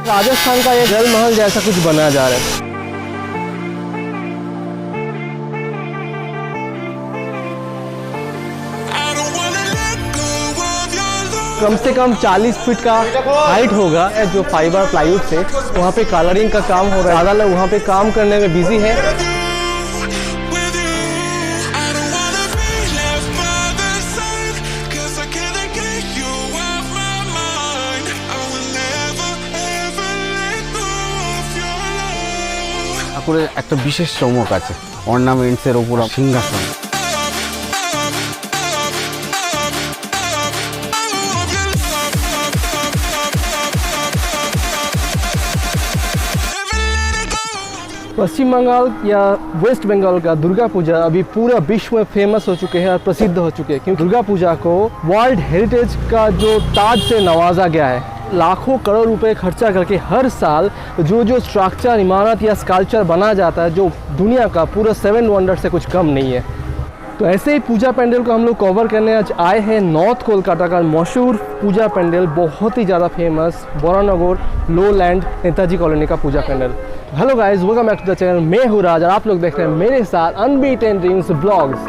राजस्थान का ये जल महल जैसा कुछ बनाया जा रहा है। कम से कम 40 फीट का हाइट होगा जो फाइबर प्लाईवुड से। वहाँ पे कलरिंग का काम हो रहा है, ज़्यादा लोग वहाँ पे काम करने में बिजी है। ঠাকুরের একটা বিশেষ চমক আছে, অর্নামেন্টসের ওপর সিংহাসন। पश्चिम बंगाल या वेस्ट बंगाल का दुर्गा पूजा अभी पूरा विश्व में फेमस हो चुके हैं और प्रसिद्ध हो चुके हैं, क्योंकि दुर्गा पूजा को वर्ल्ड हेरिटेज का जो ताज से नवाजा गया है। लाखों करोड़ रुपए खर्चा करके हर साल जो स्ट्रक्चर, इमारत या स्कल्पचर बना जाता है, जो दुनिया का पूरा 7 वंडर से कुछ कम नहीं है। तो ऐसे ही पूजा पेंडल को हम लोग कवर करने आज आए हैं नॉर्थ कोलकाता का मशहूर पूजा पेंडल, बहुत ही ज़्यादा famous Baranagar lowland Netaji colony का puja pandal. Hello guys, welcome back to the channel. मैं हूँ राज और आप लोग देख रहे हैं मेरे साथ अनबीटन ड्रीम्स ब्लॉग्स।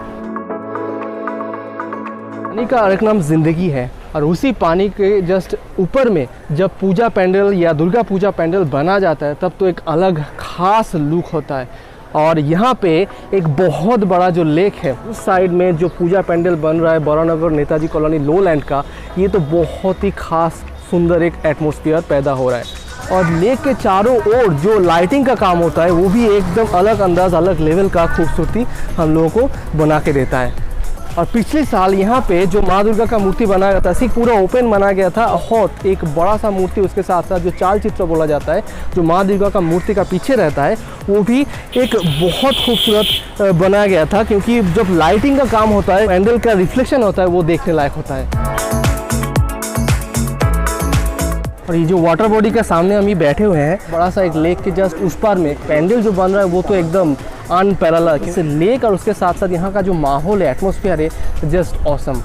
पानी का एक नाम जिंदगी है और उसी पानी के जस्ट ऊपर में जब पूजा पेंडल या दुर्गा पूजा पेंडल बना जाता है तब तो एक अलग खास लुक होता है। और यहाँ पे एक बहुत बड़ा जो लेक है उस साइड में जो पूजा पेंडल बन रहा है बरानगर नेताजी कॉलोनी लोलैंड का, ये तो बहुत ही खास सुंदर एक एटमॉस्फेयर पैदा हो रहा है। और लेक के चारों ओर जो लाइटिंग का काम होता है वो भी एकदम अलग अंदाज, अलग लेवल का खूबसूरती हम लोगों को बना के देता है। और पिछले साल यहाँ पे जो माँ दुर्गा का मूर्ति बनाया गया था, सिर्फ पूरा ओपन बनाया गया था, और एक बड़ा सा मूर्ति उसके साथ साथ जो चाल चित्र बोला जाता है जो माँ दुर्गा का मूर्ति का पीछे रहता है, वो भी एक बहुत खूबसूरत बनाया गया था, क्योंकि जब लाइटिंग का काम होता है, पेंडल का रिफ्लेक्शन होता है, वो देखने लायक होता है। और ये जो वाटर बॉडी के सामने हम ही बैठे हुए हैं, बड़ा सा एक लेक के जस्ट उस पार में पेंडल जो बन रहा है वो तो एकदम अनपैरेलल है। लेक और उसके साथ साथ यहाँ का जो माहौल है, एटमॉस्फेयर है, जस्ट ऑसम।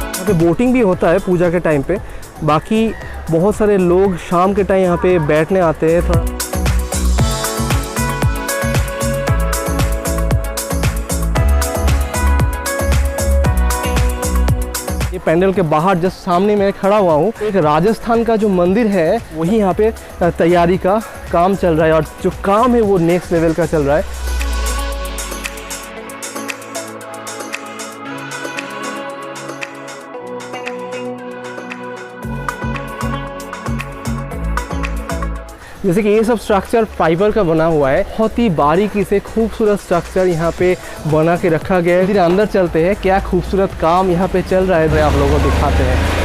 यहाँ पे बोटिंग भी होता है पूजा के टाइम पे। बाकी बहुत सारे लोग शाम के टाइम यहाँ पे बैठने आते हैं। थोड़ा ये पेंडल के बाहर जस्ट सामने मैं खड़ा हुआ हूँ, एक राजस्थान का जो मंदिर है वही यहाँ पे तैयारी का काम चल रहा है, और जो काम है वो नेक्स्ट लेवल का चल रहा है। जैसे कि ये सब स्ट्रक्चर फाइबर का बना हुआ है, बहुत ही बारीकी से खूबसूरत स्ट्रक्चर यहाँ पे बना के रखा गया है। फिर अंदर चलते हैं, क्या खूबसूरत काम यहाँ पे चल रहा है आप लोगों को दिखाते हैं।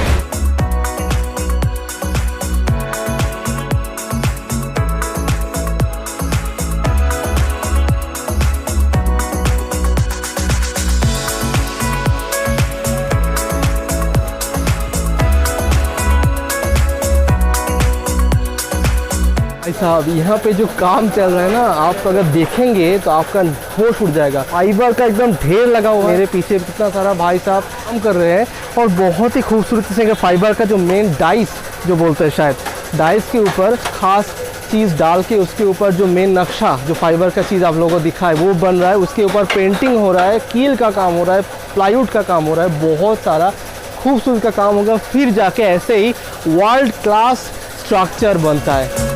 साहब यहाँ पे जो काम चल रहा है ना, आप अगर देखेंगे तो आपका होश उड़ जाएगा। फाइबर का एकदम ढेर लगा हुआ है। मेरे पीछे कितना सारा भाई साहब काम कर रहे हैं, और बहुत ही खूबसूरती से फाइबर का जो मेन डाइस जो बोलते हैं, शायद डाइस के ऊपर खास चीज़ डाल के उसके ऊपर जो मेन नक्शा जो फाइबर का चीज़ आप लोगों को दिखा है वो बन रहा है। उसके ऊपर पेंटिंग हो रहा है, कील का काम हो रहा है, प्लाईवुड का काम हो रहा है, बहुत सारा खूबसूरत का काम होगा। फिर जाके ऐसे ही वर्ल्ड क्लास स्ट्रक्चर बनता है।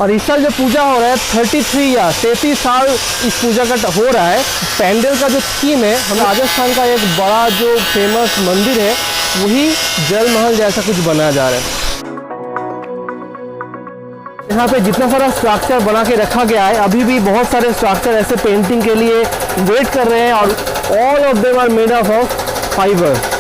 और इस साल जो पूजा हो रहा है 33 साल इस पूजा का हो रहा है। पेंडल का जो थीम है, हम राजस्थान का एक बड़ा जो फेमस मंदिर है वही जल महल जैसा कुछ बनाया जा रहा है। यहाँ पे जितना सारा स्ट्रक्चर बना के रखा गया है, अभी भी बहुत सारे स्ट्रक्चर ऐसे पेंटिंग के लिए वेट कर रहे हैं, और all of them are made of fibre.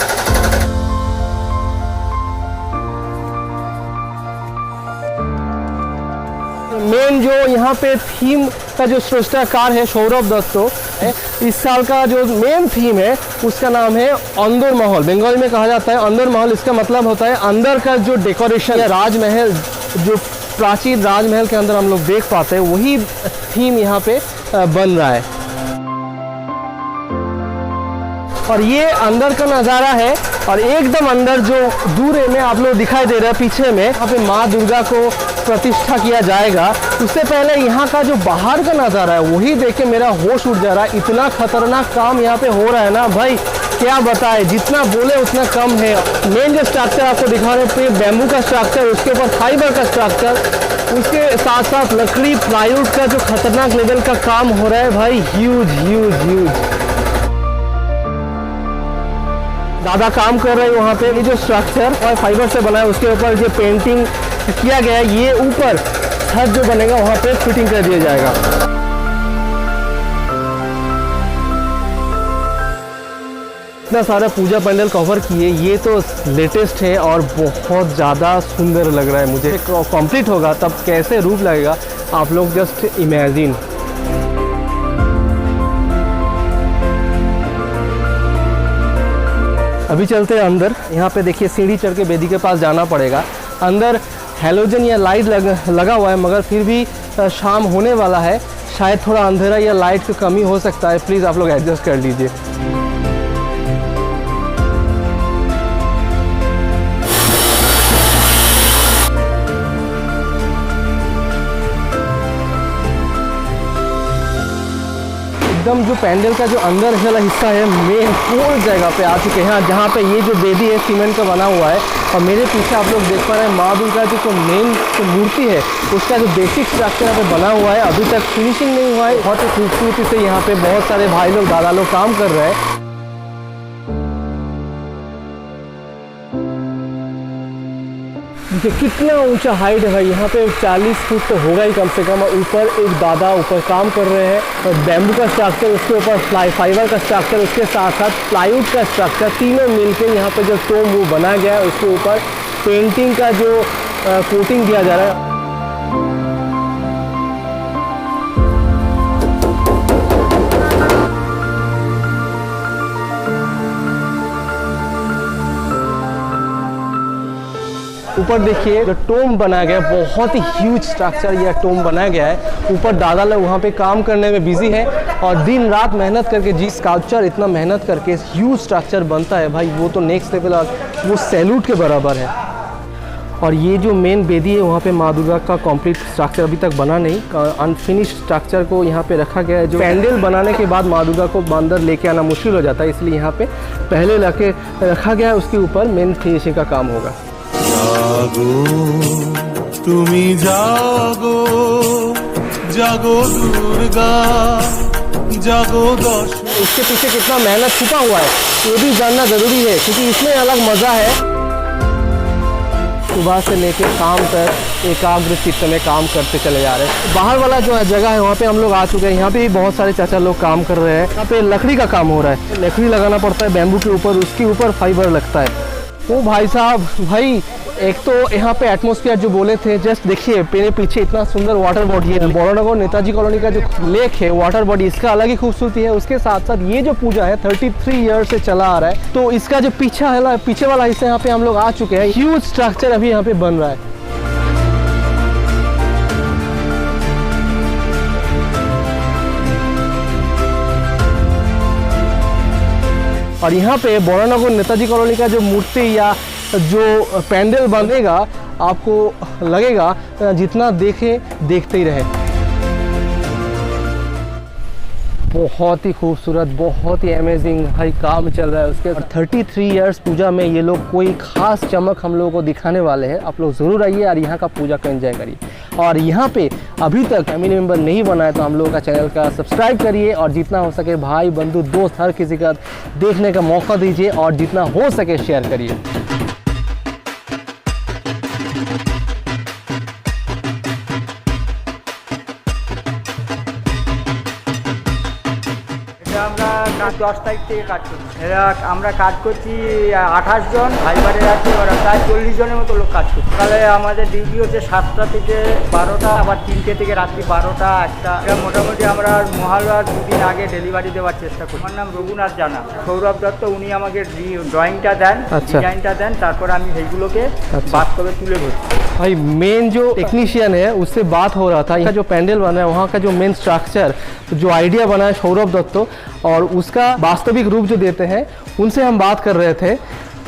Main जो यहाँ पे थीम का जो सृष्टिकार है सौरभ दत्तो, इस साल का जो मेन थीम है उसका नाम है अंदर महल। बंगाली में कहा जाता है अंदर महल। इसका मतलब होता है अंदर का जो डेकोरेशन या राजमहल, जो प्राचीन राजमहल के अंदर हम लोग देख पाते हैं, वही थीम यहाँ पे बन रहा है। और ये अंदर का नज़ारा है और एकदम अंदर जो दूर में आप लोग दिखाई दे रहा है पीछे में, यहाँ पे माँ दुर्गा को प्रतिष्ठा किया जाएगा। उससे पहले यहाँ का जो बाहर का नज़ारा है वही देख के मेरा होश उड़ जा रहा है। इतना खतरनाक काम यहाँ पे हो रहा है ना भाई, क्या बताए, जितना बोले उतना कम है। मेन जो स्ट्रक्चर आपको दिखा रहे हैं बैम्बू का स्ट्रक्चर, उसके ऊपर फाइबर का स्ट्रक्चर, उसके साथ साथ लकड़ी प्लाईवुड का जो खतरनाक लेवल का काम हो रहा है भाई, ह्यूज ह्यूज ह्यूज। दादा काम कर रहे हैं वहाँ पे। ये जो स्ट्रक्चर और फाइबर से बना है उसके ऊपर जो पेंटिंग किया गया है, ये ऊपर छत जो बनेगा वहाँ पे फिटिंग कर दिया जाएगा। इतना सारा पूजा पंडाल कवर किए, ये तो लेटेस्ट है और बहुत ज़्यादा सुंदर लग रहा है मुझे। कंप्लीट होगा तब कैसे रूप लगेगा आप लोग जस्ट इमेजिन। अभी चलते हैं अंदर। यहाँ पे देखिए सीढ़ी चढ़ के वेदी के पास जाना पड़ेगा। अंदर हैलोजन या लाइट लगा हुआ है, मगर फिर भी शाम होने वाला है, शायद थोड़ा अंधेरा या लाइट की कमी हो सकता है। प्लीज़ आप लोग एडजस्ट कर लीजिए। एकदम जो पैंडल का जो अंदर वाला हिस्सा है, मेन होल जगह पे आ चुके हैं, जहाँ पे ये जो वेदी है सीमेंट का बना हुआ है। और मेरे पीछे आप लोग देख पा रहे हैं माँ दुर्गा की जो मेन जो मूर्ति है उसका जो बेसिक स्ट्रक्चर यहाँ पे बना हुआ है, अभी तक फिनिशिंग नहीं हुआ है। बहुत ही खूबसूरती से यहाँ पे बहुत सारे भाई लोग दादा लोग काम कर रहे हैं। देखिए कितना ऊंचा हाइट है भाई, यहाँ पे 40 फुट तो होगा ही कम से कम। और ऊपर एक दादा ऊपर काम कर रहे हैं और बैम्बू का स्ट्रक्चर, उसके ऊपर फाइबर का स्ट्रक्चर, उसके साथ साथ प्लाईवुड का स्ट्रक्चर, तीनों मिलके यहाँ पे जो टोम वो बनाया गया है, उसके ऊपर पेंटिंग का जो कोटिंग दिया जा रहा है। ऊपर देखिए जो टोम बनाया गया है, बहुत ही ह्यूज स्ट्रक्चर यह टोम बनाया गया है। ऊपर दादा लोग वहाँ पे काम करने में बिजी है और दिन रात मेहनत करके जी स्कल्पचर इतना मेहनत करके ह्यूज स्ट्रक्चर बनता है भाई, वो तो नेक्स्ट लेवल और वो सैल्यूट के बराबर है। और ये जो मेन वेदी है वहाँ पे माँ दुर्गा का कंप्लीट स्ट्रक्चर अभी तक बना नहीं, अनफिनिश्ड स्ट्रक्चर को यहाँ पे रखा गया है। जो पैंडल बनाने के बाद माँ दुर्गा को अंदर लेके आना मुश्किल हो जाता है, इसलिए यहाँ पे पहले लाके रखा गया है, उसके ऊपर मेन फिनिशिंग का काम होगा। जागो तुमी जागो, जागो दुर्गा, जागो दर्शन। इसके पीछे कितना मेहनत छुपा हुआ है ये भी जानना जरूरी है, क्योंकि इसमें अलग मजा है। सुबह से लेके शाम तक एकाग्र चित्त में काम करते चले जा रहे हैं। बाहर वाला जो जगह है वहाँ पे हम लोग आ चुके हैं। यहाँ पे भी बहुत सारे चाचा लोग काम कर रहे हैं। यहाँ पे लकड़ी का काम हो रहा है, लकड़ी लगाना पड़ता है बैम्बू के ऊपर, उसके ऊपर फाइबर लगता है। ओ भाई साहब, भाई एक तो यहाँ पे एटमॉस्फेयर जो बोले थे, जस्ट देखिए मेरे पीछे इतना सुंदर वाटर बॉडी है। बड़ौनगर नेताजी कॉलोनी का जो लेक है वाटर बॉडी, इसका अलग ही खूबसूरती है। उसके साथ साथ ये जो पूजा है 33 ईयर से चला आ रहा है, तो इसका जो पीछे वाला हिस्सा यहाँ पे हम लोग आ चुके हैं। ह्यूज स्ट्रक्चर अभी यहाँ पे बन रहा है। और यहाँ पे बड़ौनगर नेताजी कॉलोनी का जो मूर्ति या जो पैंडल बनेगा, आपको लगेगा जितना देखें देखते ही रहे। बहुत ही खूबसूरत, बहुत ही अमेजिंग भाई काम चल रहा है उसके। 33 इयर्स पूजा में ये लोग कोई खास चमक हम लोगों को दिखाने वाले हैं। आप लोग ज़रूर आइए और यहाँ का पूजा को एंजॉय करिए। और यहाँ पे अभी तक फैमिली मेम्बर नहीं बना है तो हम लोगों का चैनल का सब्सक्राइब करिए और जितना हो सके भाई बंधु दोस्त हर किसी का देखने का मौका दीजिए और जितना हो सके शेयर करिए। আমরা 10 তারিখ থেকে কাজ করছি। আমরা কাজ করছি 28 জন, ভাইবারের আছে ওরা প্রায় 40 জনের মতো লোক কাজ করছে। তাহলে আমাদের ডিউটি হচ্ছে 7টা থেকে 12টা, আবার 3টে থেকে রাত্রি 12টা 1টা। এটা মোটামুটি আমরা মহালয়ার 2 দিন আগে ডেলিভারি দেওয়ার চেষ্টা করি। আমার নাম রঘুনাথ জানা, সৌরভ দত্ত, উনি আমাকে ড্রয়িংটা দেন, ডিজাইনটা দেন, তারপর আমি সেইগুলোকে বাস্তবে তুলে ধরছি। भाई मेन जो टेक्नीशियन है उससे बात हो रहा था, यहाँ जो पैंडल बना है वहाँ का जो मेन स्ट्रक्चर जो आइडिया बना है सौरभ दत्तो और उसका वास्तविक रूप जो देते हैं उनसे हम बात कर रहे थे।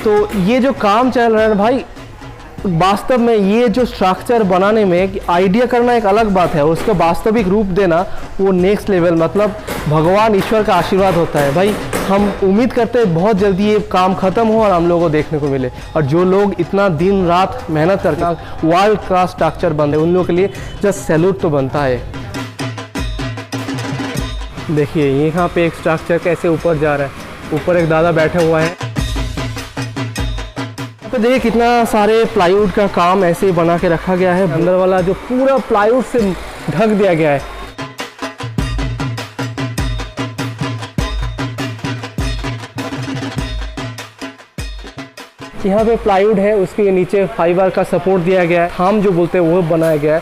तो ये जो काम चल रहा है भाई, वास्तव में ये जो स्ट्रक्चर बनाने में आइडिया करना एक अलग बात है, उसका वास्तविक रूप देना वो नेक्स्ट लेवल, मतलब भगवान ईश्वर का आशीर्वाद होता है भाई। हम उम्मीद करते हैं बहुत जल्दी ये काम ख़त्म हो और हम लोगों को देखने को मिले, और जो लोग इतना दिन रात मेहनत करके वर्ल्ड क्लास स्ट्रक्चर बन रहे हैं उन लोगों के लिए जस्ट सैल्यूट तो बनता है। देखिए यहाँ पे एक स्ट्रक्चर कैसे ऊपर जा रहा है, ऊपर एक दादा बैठा हुआ है। तो देखिए कितना सारे प्लाईवुड का काम ऐसे ही बना के रखा गया है, अंदर वाला जो पूरा प्लाईवुड से ढक दिया गया है। यहाँ पे प्लाईवुड है, उसके नीचे फाइबर का सपोर्ट दिया गया है, थाम जो बोलते हैं वो बनाया गया है।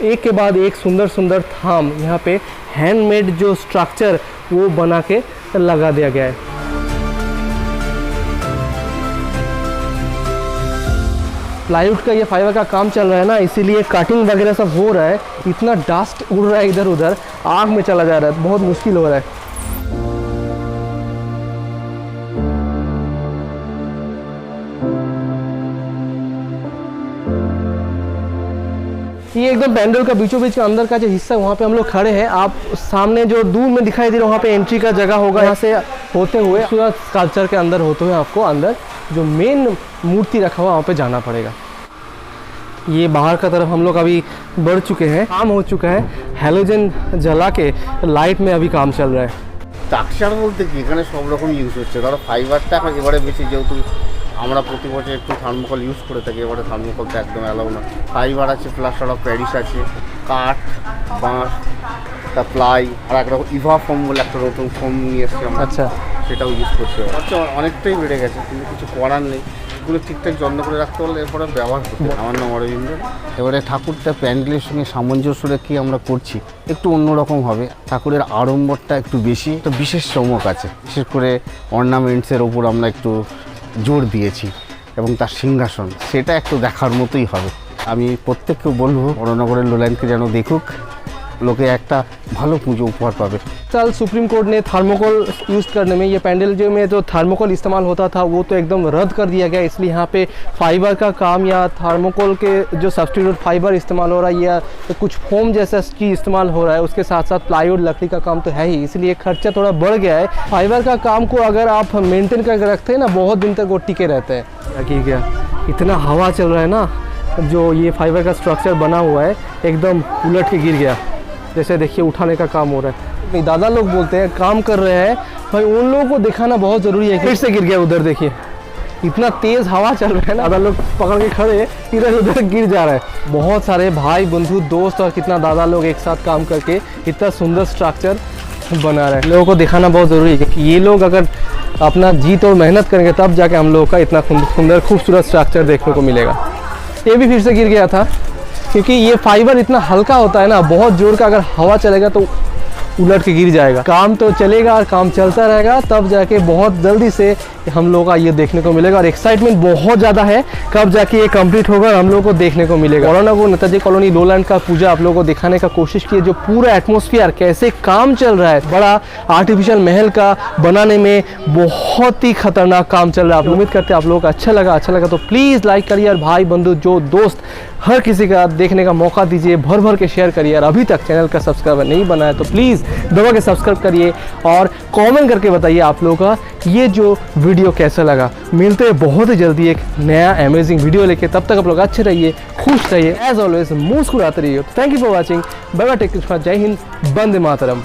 एक के बाद एक सुंदर सुंदर थाम यहाँ पे हैंडमेड जो स्ट्रक्चर वो बना के लगा दिया गया है। प्लाईवुड का ये फाइबर का काम चल रहा है ना, इसीलिए कटिंग वगैरह सब हो रहा है। इतना डस्ट उड़ रहा है इधर उधर, आग में चला जा रहा है, बहुत मुश्किल हो रहा है। ये एकदम पैंडल का बीचों बीच का अंदर का जो हिस्सा वहाँ पे हम लोग खड़े हैं। आप सामने जो दूर में दिखाई दे रहा है वहाँ पे एंट्री का जगह होगा, यहाँ से होते हुए पूरा स्कल्पचर के अंदर होते हुए आपको अंदर जो मेन मूर्ति रखा हुआ वहाँ पे जाना पड़ेगा। ये बाहर का तरफ हम लोग अभी बढ़ चुके हैं, काम हो चुका है, हैलोजन जला के लाइट में अभी काम चल रहा है। স্ট্রাকচার বলতে কি এখানে সব রকম ইউজ হচ্ছে, ধরো ফাইবারটা এবারে বেশি, যেহেতু আমরা প্রতি বছর একটু থার্মোকল ইউজ করে থাকি, এবারে থার্মোকল তো একদম অ্যালাউ না। ফাইবার আছে, প্লাস্টার অফ প্যারিস আছে, কাঠ, বাঁশ, তা প্লাই, আর একটা ইভা ফোম বলে একটা নতুন ফোম নিয়ে এসেছি আমরা, আচ্ছা সেটাও ইউজ করছি। খরচা অনেকটাই বেড়ে গেছে, কিন্তু কিছু করার নেই, এগুলো ঠিকঠাক যত্ন করে রাখতে পারলে এরপরে ব্যবহার করতে। আমার নাম অরবিন্দ। এবারে ঠাকুরটা প্যান্ডেলের সঙ্গে সামঞ্জস্য রেখে আমরা করছি, একটু অন্যরকম হবে। ঠাকুরের আড়ম্বরটা একটু বেশি, একটা বিশেষ চমক আছে, বিশেষ করে অর্নামেন্টসের ওপর আমরা একটু জোর দিয়েছি এবং তার সিংহাসন সেটা একটু দেখার মতোই হবে। আমি প্রত্যেককে বলবো বড়নগরের লোল্যান্ডকে যেন দেখুক, लोग एक भालो पुजो उपहार पावे। साल सुप्रीम कोर्ट ने थर्मोकोल यूज़ करने में, ये पैंडल जो में जो थर्मोकोल इस्तेमाल होता था वो तो एकदम रद्द कर दिया गया, इसलिए यहाँ पे फाइबर का काम या थर्मोकोल के जो सब्स्टिट्यूट फाइबर इस्तेमाल हो रहा है या तो कुछ फोम जैसा चीज़ इस्तेमाल हो रहा है, उसके साथ साथ प्लाईवुड लकड़ी का काम तो है ही, इसलिए खर्चा थोड़ा बढ़ गया है। फाइबर का काम को अगर आप मेंटेन करके रखते हैं ना, बहुत दिन तक वो टिके रहते हैं। क्या इतना हवा चल रहा है ना, जो ये फाइबर का स्ट्रक्चर बना हुआ है एकदम उलट के गिर गया, जैसे देखिए उठाने का काम हो रहा है। दादा लोग बोलते हैं काम कर रहे हैं भाई, उन लोगों को दिखाना बहुत ज़रूरी है। फिर से गिर गया उधर, देखिए इतना तेज़ हवा चल रहा है ना, दादा लोग पकड़ के खड़े इधर उधर गिर जा रहा है। बहुत सारे भाई बंधु दोस्त और कितना दादा लोग एक साथ काम करके इतना सुंदर स्ट्रक्चर बना रहे हैं। लोगों को दिखाना बहुत ज़रूरी है क्योंकि ये लोग अगर अपना जीत और मेहनत करेंगे तब जाके हम लोगों का इतना सुंदर खूबसूरत स्ट्रक्चर देखने को मिलेगा। ये भी फिर से गिर गया था क्योंकि ये फाइबर इतना हल्का होता है ना, बहुत जोर का अगर हवा चलेगा तो उलट के गिर जाएगा। काम तो चलेगा और काम चलता रहेगा, तब जाके बहुत जल्दी से हम लोगों का ये देखने को मिलेगा और एक्साइटमेंट बहुत ज़्यादा है कब जाके ये कंप्लीट होगा और हम लोगों को देखने को मिलेगा। बड़नगर नेताजी कॉलोनी लोलैंड का पूजा आप लोगों को दिखाने का कोशिश की है, जो पूरा एटमॉस्फेयर कैसे काम चल रहा है, बड़ा आर्टिफिशियल महल का बनाने में बहुत ही खतरनाक काम चल रहा है। आप उम्मीद करते हैं आप लोगों को अच्छा लगा तो प्लीज़ लाइक करिए और भाई बंधु जो दोस्त हर किसी का देखने का मौका दीजिए, भर भर के शेयर करिए और अभी तक चैनल का सब्सक्राइबर नहीं बना है तो प्लीज़ दबा के सब्सक्राइब करिए और कमेंट करके बताइए आप लोगों का ये जो वीडियो कैसा लगा। मिलते हैं बहुत ही जल्दी एक नया अमेजिंग वीडियो लेके, तब तक आप लोग अच्छे रहिए, खुश रहिए, एज ऑलवेज मुस्कुराते रहिए। Thank you for watching, bye bye, take care, जय हिंद, वंदे मातरम।